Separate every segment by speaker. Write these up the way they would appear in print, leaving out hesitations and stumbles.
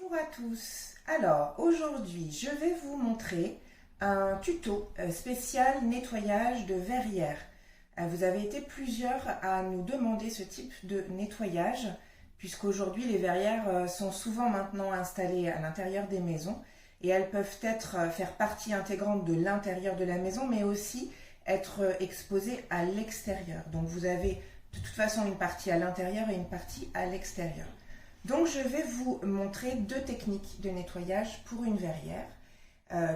Speaker 1: Bonjour à tous. Alors aujourd'hui je vais vous montrer un tuto spécial nettoyage de verrières. Vous avez été plusieurs à nous demander ce type de nettoyage puisqu'aujourd'hui les verrières sont souvent maintenant installées à l'intérieur des maisons et elles peuvent faire partie intégrante de l'intérieur de la maison mais aussi être exposées à l'extérieur. Donc vous avez de toute façon une partie à l'intérieur et une partie à l'extérieur. Donc je vais vous montrer deux techniques de nettoyage pour une verrière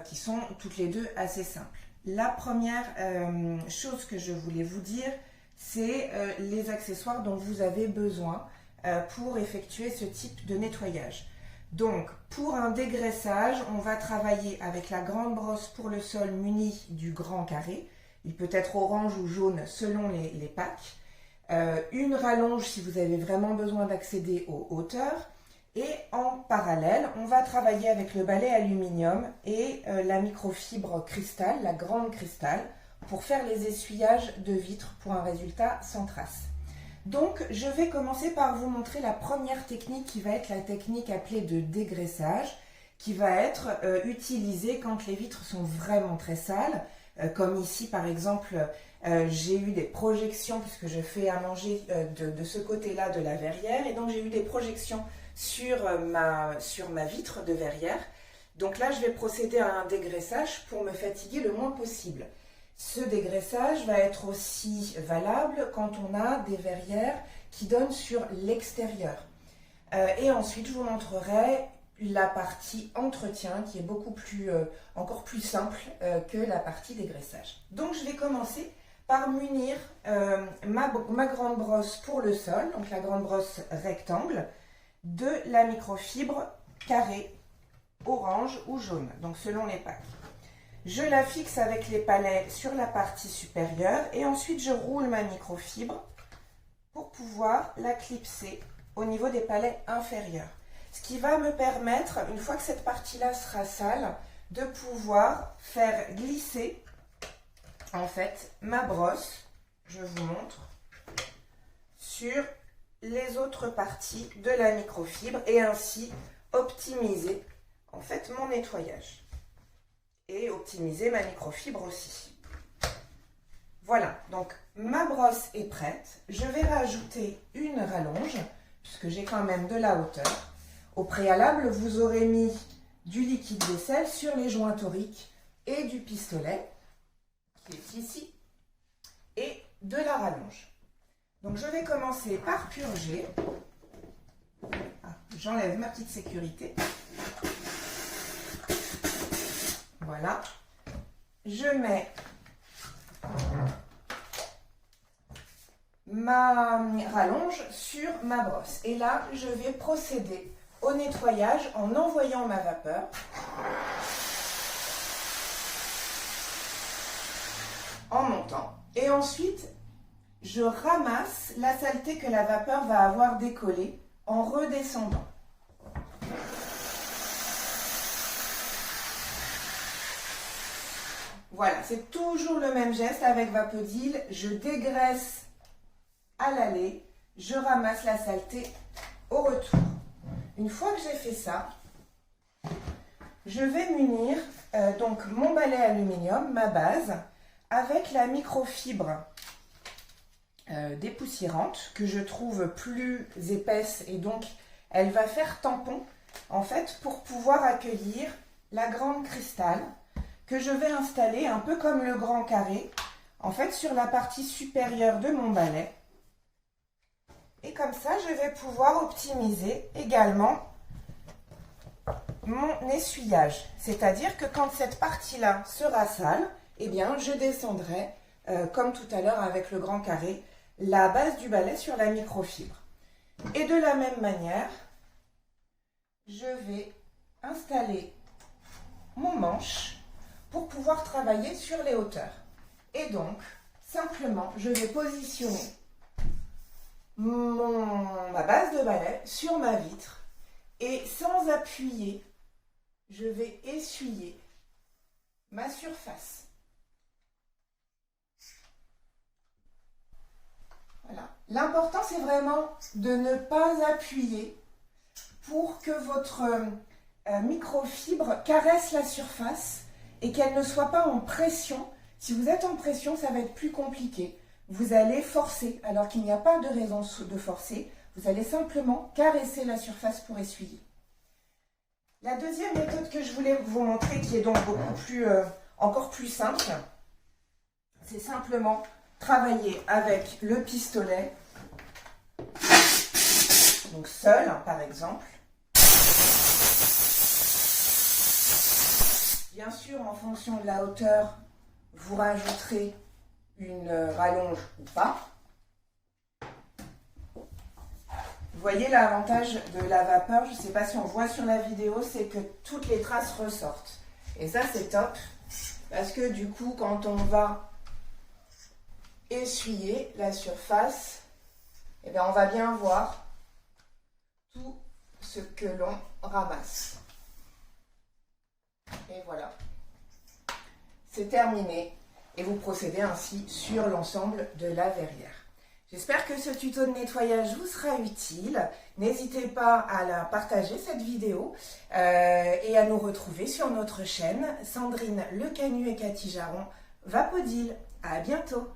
Speaker 1: qui sont toutes les deux assez simples. La première chose que je voulais vous dire, c'est les accessoires dont vous avez besoin pour effectuer ce type de nettoyage. Donc pour un dégraissage, on va travailler avec la grande brosse pour le sol munie du grand carré. Il peut être orange ou jaune selon les packs. Une rallonge si vous avez vraiment besoin d'accéder aux hauteurs. Et en parallèle, on va travailler avec le balai aluminium et la microfibre cristal, la grande cristal, pour faire les essuyages de vitres pour un résultat sans trace. Donc, je vais commencer par vous montrer la première technique qui va être la technique appelée de dégraissage, qui va être utilisée quand les vitres sont vraiment très sales, comme ici par exemple. J'ai eu des projections, puisque je fais à manger de ce côté-là de la verrière, et donc j'ai eu des projections sur ma vitre de verrière. Donc là, je vais procéder à un dégraissage pour me fatiguer le moins possible. Ce dégraissage va être aussi valable quand on a des verrières qui donnent sur l'extérieur. Et ensuite, je vous montrerai la partie entretien qui est encore plus simple que la partie dégraissage. Donc je vais commencer par munir ma grande brosse pour le sol, donc la grande brosse rectangle, de la microfibre carrée, orange ou jaune, donc selon les packs. Je la fixe avec les palets sur la partie supérieure et ensuite je roule ma microfibre pour pouvoir la clipser au niveau des palets inférieurs. Ce qui va me permettre, une fois que cette partie-là sera sale, de pouvoir faire glisser en fait ma brosse, je vous montre, sur les autres parties de la microfibre et ainsi optimiser en fait mon nettoyage et optimiser ma microfibre aussi. Voilà, donc ma brosse est prête. Je vais rajouter une rallonge puisque j'ai quand même de la hauteur. Au préalable, vous aurez mis du liquide vaisselle sur les joints toriques et du pistolet qui est ici, et de la rallonge. Donc je vais commencer par purger. J'enlève ma petite sécurité. Voilà. Je mets ma rallonge sur ma brosse. Et là, je vais procéder au nettoyage en envoyant ma vapeur. En montant. Et ensuite, je ramasse la saleté que la vapeur va avoir décollée en redescendant. Voilà, c'est toujours le même geste avec Vapodil. Je dégraisse à l'aller, je ramasse la saleté au retour. Une fois que j'ai fait ça, je vais munir donc mon balai aluminium, ma base, avec la microfibre dépoussiérante que je trouve plus épaisse et donc elle va faire tampon en fait pour pouvoir accueillir la grande cristal que je vais installer un peu comme le grand carré en fait sur la partie supérieure de mon balai. Et comme ça, je vais pouvoir optimiser également mon essuyage. C'est-à-dire que quand cette partie-là sera sale, eh bien, je descendrai, comme tout à l'heure avec le grand carré, la base du balai sur la microfibre. Et de la même manière, je vais installer mon manche pour pouvoir travailler sur les hauteurs. Et donc, simplement, je vais positionner ma base de balai sur ma vitre et sans appuyer, je vais essuyer ma surface. Voilà. L'important, c'est vraiment de ne pas appuyer pour que votre microfibre caresse la surface et qu'elle ne soit pas en pression. Si vous êtes en pression, ça va être plus compliqué. Vous allez forcer, alors qu'il n'y a pas de raison de forcer. Vous allez simplement caresser la surface pour essuyer. La deuxième méthode que je voulais vous montrer, qui est donc encore plus simple, c'est simplement travailler avec le pistolet, donc seul par exemple. Bien sûr, en fonction de la hauteur, vous rajouterez une rallonge ou pas. Vous voyez l'avantage de la vapeur, je ne sais pas si on voit sur la vidéo, c'est que toutes les traces ressortent. Et ça c'est top, parce que du coup quand on va essuyer la surface, eh bien, on va bien voir tout ce que l'on ramasse. Et voilà, c'est terminé. Et vous procédez ainsi sur l'ensemble de la verrière. J'espère que ce tuto de nettoyage vous sera utile. N'hésitez pas à la partager cette vidéo et à nous retrouver sur notre chaîne. Sandrine Le Canu et Cathy Jaron, Vapodil. À bientôt.